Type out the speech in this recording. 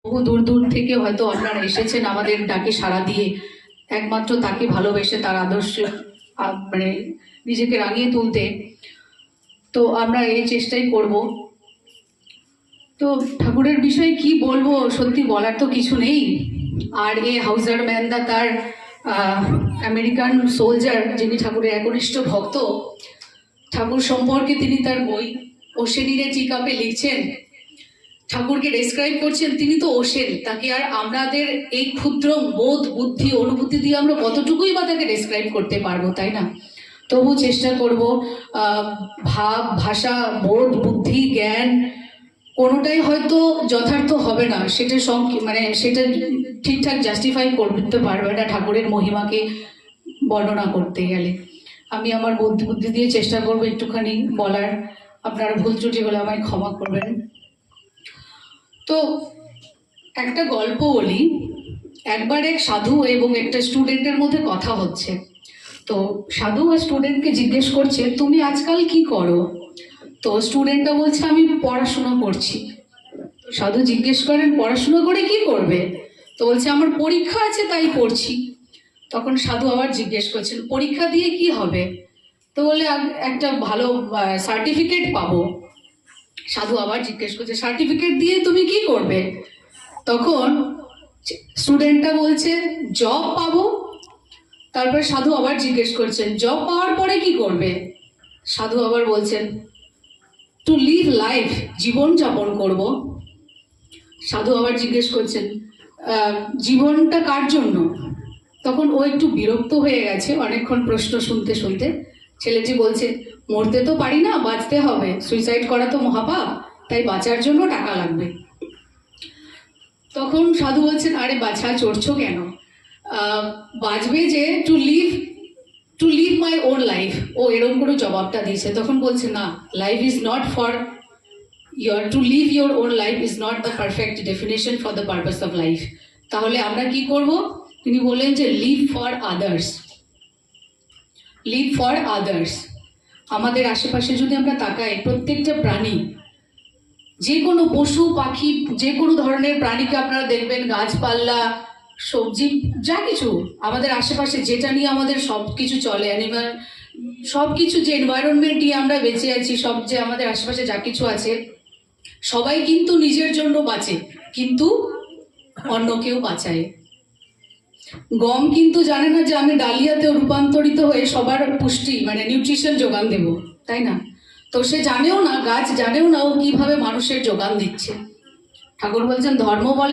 বহু দূর দূর থেকে হয়তো আপনারা এসেছেন আমাদের ডাকে সাড়া দিয়ে, একমাত্র তাকে ভালোবেসে তার আদর্শ মানে নিজেকে রাঙিয়ে তুলতে। তো আমরা এই চেষ্টাই করব। তো ঠাকুরের বিষয়ে কি বলবো, সত্যি বলার তো কিছু নেই। আর এ হাউজার ম্যানদা তার আমেরিকান সোলজার, যিনি ঠাকুরের একনিষ্ঠ ভক্ত, ঠাকুর সম্পর্কে তিনি তার বই ওশেনিরে টিকাপে লিখছেন, ঠাকুরকে ডেসক্রাইব করছেন তিনি তো ওশেন। তাকে আর আমাদের এই ক্ষুদ্র বোধ বুদ্ধি অনুভূতি দিয়ে আমরা কতটুকুই বা তাকে ডেসক্রাইব করতে পারবো, তাই না? তবু চেষ্টা করব। ভাব, ভাষা, বোধ, বুদ্ধি, জ্ঞান কোনোটাই হয়তো যথার্থ হবে না, সেটা মানে সেটা ঠিকঠাক জাস্টিফাই করতে পারবে না ঠাকুরের মহিমাকে বর্ণনা করতে গেলে। আমি আমার বুদ্ধি দিয়ে চেষ্টা করবো একটুখানি বলার। আপনারা ভুল ত্রুটি হলে আমায় ক্ষমা করবেন। তো একটা গল্প বলি। একবার এক সাধু এবং একটা স্টুডেন্টের মধ্যে কথা হচ্ছে। তো সাধু আর স্টুডেন্টকে জিজ্ঞেস করছে, তুমি আজকাল কি করো? তো স্টুডেন্টটা বলছে, আমি পড়াশোনা করছি। তো সাধু জিজ্ঞেস করেন, পড়াশোনা করে কি করবে? তো বলছে, আমার পরীক্ষা আছে তাই পড়ছি। তখন সাধু আবার জিজ্ঞেস করছেন, পরীক্ষা দিয়ে কি হবে? তো বলে, একটা ভালো সার্টিফিকেট পাবো। সাধু আবার জিজ্ঞেস করছে, সার্টিফিকেট দিয়ে তুমি কি করবে? তখন স্টুডেন্টটা বলছে, জব পাবো। তারপরে সাধু আবার জিজ্ঞেস করছেন, জব পাওয়ার পরে কি করবে? সাধু আবার বলছেন, টু লিভ লাইফ, জীবন যাপন করব। সাধু আবার জিজ্ঞেস করছেন, জীবনটা কার জন্য? তখন ও একটু বিরক্ত হয়ে গেছে অনেকক্ষণ প্রশ্ন শুনতে শুনতে। ছেলেটি বলছে, মরতে তো পারি না, বাঁচতে হবে, সুইসাইড করা তো মহাপাপ, তাই বাঁচার জন্য টাকা লাগবে। তখন সাধু বলছেন, আরে বাছা, চড়ছো কেন? বাঁচবে যে to live my own life. ও এরকম করে জবাবটা দিয়েছে। তখন বলছে, না, life is not for to live your own life is not the perfect definition for the purpose of life. তাহলে আমরা কি করব? তিনি বললেন যে live for others, live for others. আমাদের আশেপাশে যদি আমরা তাকাই, প্রত্যেকটা প্রাণী, যে কোনো পশু পাখি, যে কোনো ধরনের প্রাণীকে আপনারা দেখবেন, গাছপালা, সবজি, যা কিছু আমাদের আশেপাশে যেটা নিয়ে আমাদের সব কিছু চলে, অ্যানিমাল, সব কিছু, যে এনভায়রনমেন্ট নিয়ে আমরা বেঁচে আছি, সব যে আমাদের আশেপাশে যা কিছু আছে, সবাই কিন্তু নিজের জন্য বাঁচে, কিন্তু অন্যকেও বাঁচায়। গম কিন্তু জানে না যে আমি ডালিয়াতেও রূপান্তরিত হয়ে সবার পুষ্টি মানে নিউট্রিশন যোগান দেব, তাই না? তো সে জানেও না, গাছ জানেও না ও কিভাবে মানুষের যোগান দিচ্ছে। ঠাকুর বলছেন, ধর্ম বলে